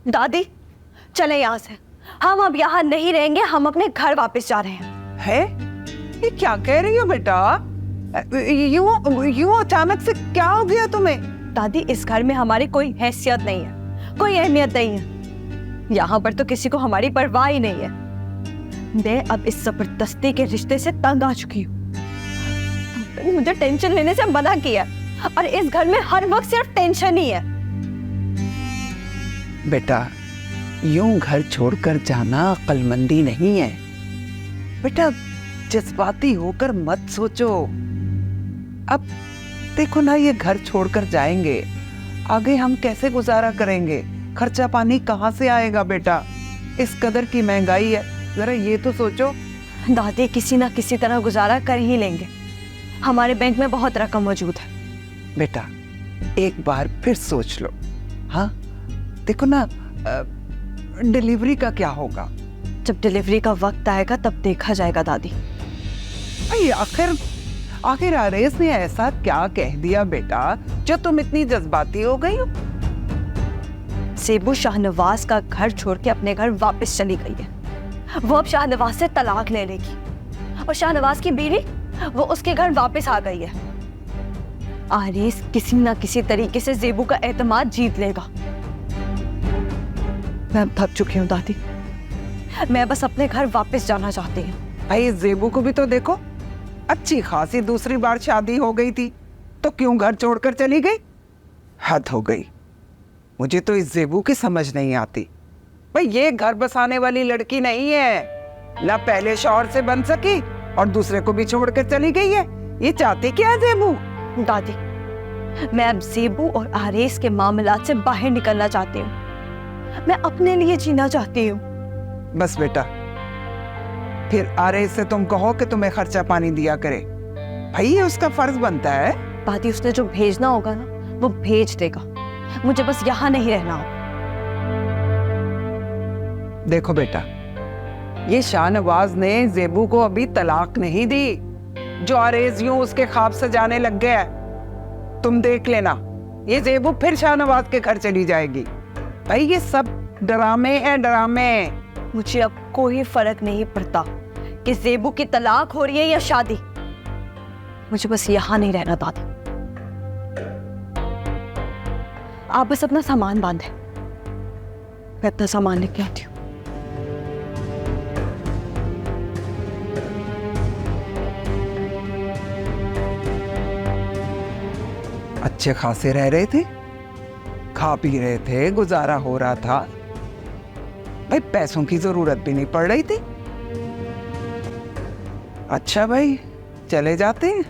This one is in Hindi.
दादी चले यहाँ से, हम अब यहाँ नहीं रहेंगे, हम अपने घर वापस जा रहे हैं। है? ये क्या कह रही हो बेटा? यूं अचानक से क्या हो गया तुम्हें? दादी इस घर में हमारी कोई हैसियत नहीं है, कोई अहमियत नहीं है। यहाँ पर तो किसी को हमारी परवाह ही नहीं है। मैं अब इस जबरदस्ती के रिश्ते से तंग आ चुकी हूँ। मुझे टेंशन लेने से मना किया और इस घर में हर वक्त सिर्फ टेंशन ही है। बेटा यूं घर छोड़कर जाना अक्लमंदी नहीं है। बेटा जज्बाती होकर मत सोचो। अब देखो ना, ये घर छोड़कर जाएंगे, आगे हम कैसे गुजारा करेंगे? खर्चा पानी कहाँ से आएगा बेटा? इस कदर की महंगाई है, जरा ये तो सोचो। दादी किसी ना किसी तरह गुजारा कर ही लेंगे, हमारे बैंक में बहुत रकम मौजूद है। बेटा एक बार फिर सोच लो। हाँ देखो ना, डिलीवरी का क्या होगा? जब डिलीवरी का वक्त आएगा तब देखा जाएगा दादी। आखिर आरेस ने ऐसा क्या कह दिया बेटा जो तुम इतनी जज्बाती हो गई हो? सेबू शाहनवाज का घर छोड़ के अपने घर वापस चली गई है। वो अब शाहनवाज से तलाक ले लेगी और शाहनवाज की बीवी वो उसके घर वापस आ गई है। आरेस किसी ना किसी तरीके से जेबू का एतमाद जीत लेगा। मैं थक चुकी हूँ दादी, मैं बस अपने घर वापस जाना चाहती हूँ। भाई जेबू को भी तो देखो, अच्छी खासी दूसरी बार शादी हो गई थी तो क्यों घर छोड़कर चली गई? हद हो गई। मुझे तो इस जेबू की समझ नहीं आती। भाई ये घर बसाने वाली लड़की नहीं है, ना पहले शौहर से बन सकी और दूसरे को भी छोड़कर चली गई है। ये चाहती क्या है जेबू? दादी मैं अब जेबू और आरेस के मामलात से बाहर निकलना चाहती हूँ। मैं अपने लिए जीना चाहती हूँ। बस बेटा, फिर आरेस से तुम कहो कि तुम्हें खर्चा पानी दिया करे। भाई ये उसका फर्ज बनता है। दादी उसने जो भेजना होगा ना वो भेज देगा, मुझे बस यहाँ नहीं रहना हो। देखो बेटा, ये शाहनवाज ने जेबू को अभी तलाक नहीं दी जो आरेज यूं उसके ख्वाब सजाने लग गया है। तुम देख लेना, ये जेबू फिर शाहनवाज के घर चली जाएगी। भाई ये सब ड्रामे हैं, ड्रामे। मुझे अब कोई फर्क नहीं पड़ता कि जेबू की तलाक हो रही है या शादी, मुझे बस यहाँ नहीं रहना दादी। आप बस अपना सामान बांधे, मैं अपना सामान लेके आती हूँ। अच्छे खासे रह रहे थे, खा पी रहे थे, गुजारा हो रहा था। भाई पैसों की जरूरत भी नहीं पड़ रही थी। अच्छा भाई चले जाते हैं।